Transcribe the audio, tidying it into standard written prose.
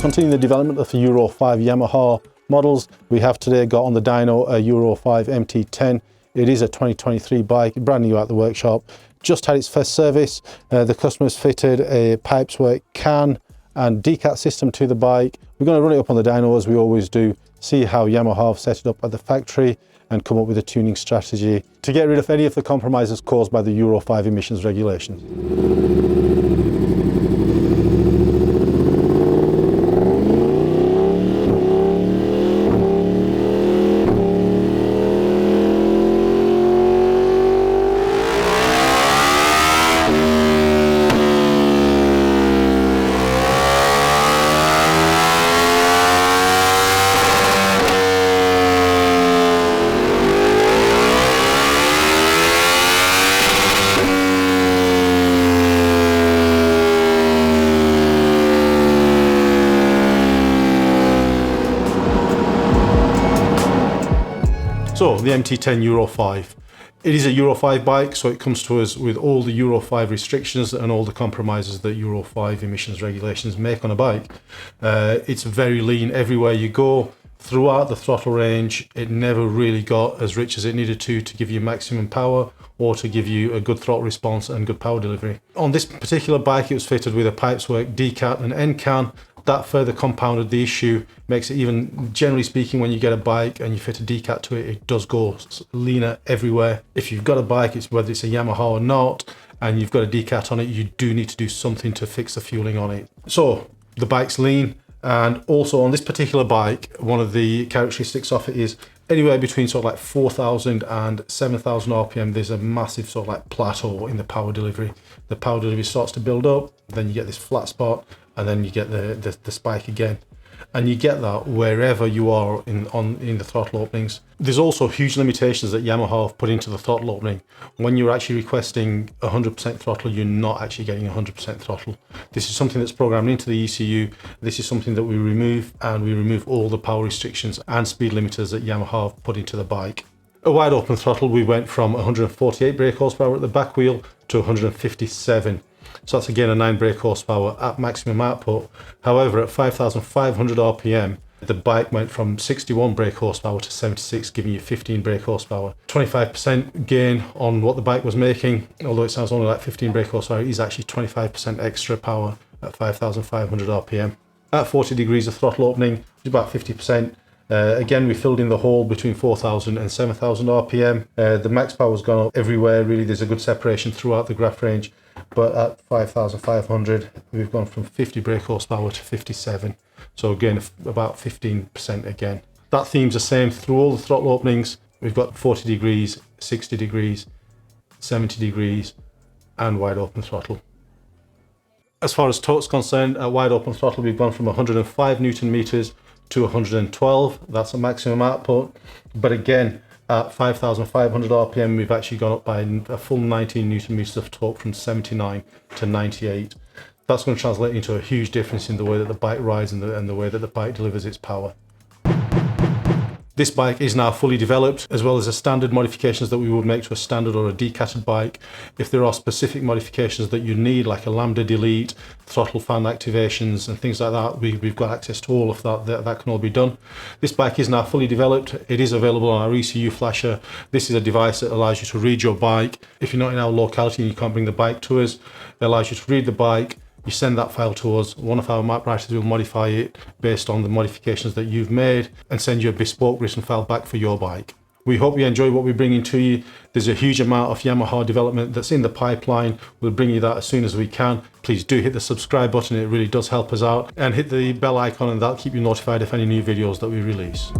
continuing the development of the Euro 5 Yamaha models, we have today got on the dyno a Euro 5 MT-10. It is a 2023 bike, brand new at the workshop. Just had its first service. The customer's fitted a pipes work can and Decat system to the bike. We're going to run it up on the dyno as we always do, see how Yamaha have set it up at the factory and come up with a tuning strategy to get rid of any of the compromises caused by the Euro 5 emissions regulations. So the MT-10 Euro 5. It is a Euro 5 bike, so it comes to us with all the Euro 5 restrictions and all the compromises that Euro 5 emissions regulations make on a bike. It's very lean everywhere you go. Throughout the throttle range, it never really got as rich as it needed to give you maximum power or to give you a good throttle response and good power delivery. On this particular bike, it was fitted with a pipeswork Decat and end can. That further compounded the issue, makes it even, generally speaking, when you get a bike and you fit a Decat to it, it does go leaner everywhere. If you've got a bike, whether it's a Yamaha or not, and you've got a Decat on it, you do need to do something to fix the fueling on it. So the bike's lean, and also on this particular bike, one of the characteristics of it is anywhere between sort of like 4,000 and 7,000 RPM, there's a massive sort of like plateau in the power delivery. The power delivery starts to build up, then you get this flat spot, and then you get the spike again. And you get that wherever you are in the throttle openings. There's also huge limitations that Yamaha have put into the throttle opening. When you're actually requesting 100% throttle, you're not actually getting 100% throttle. This is something that's programmed into the ECU. This is something that we remove, and we remove all the power restrictions and speed limiters that Yamaha have put into the bike. A wide open throttle, we went from 148 brake horsepower at the back wheel to 157. So that's again a 9 brake horsepower at maximum output. However, at 5,500 RPM, the bike went from 61 brake horsepower to 76, giving you 15 brake horsepower. 25% gain on what the bike was making, although it sounds only like 15 brake horsepower, it is actually 25% extra power at 5,500 RPM. At 40 degrees of throttle opening, it's about 50%. Again, we filled in the hole between 4,000 and 7,000 RPM. The max power has gone up everywhere, really. There's a good separation throughout the graph range. But at 5,500, we've gone from 50 brake horsepower to 57. So again, about 15% again. That theme's the same through all the throttle openings. We've got 40 degrees, 60 degrees, 70 degrees, and wide open throttle. As far as torque's concerned, at wide open throttle, we've gone from 105 Newton meters to 112. That's a maximum output. But again, at 5,500 RPM, we've actually gone up by a full 19 Newton meters of torque from 79 to 98. That's going to translate into a huge difference in the way that the bike rides and the way that the bike delivers its power. This bike is now fully developed, as well as the standard modifications that we would make to a standard or a decatted bike. If there are specific modifications that you need, like a lambda delete, throttle fan activations and things like that, we've got access to all of that can all be done. This bike is now fully developed. It is available on our ECU Flasher. This is a device that allows you to read your bike. If you're not in our locality and you can't bring the bike to us, it allows you to read the bike. You send that file to us, one of our map writers will modify it based on the modifications that you've made and send you a bespoke written file back for your bike. We hope you enjoy what we're bringing to you. There's a huge amount of Yamaha development that's in the pipeline. We'll bring you that as soon as we can. Please do hit the subscribe button, it really does help us out. And hit the bell icon and that'll keep you notified of any new videos that we release.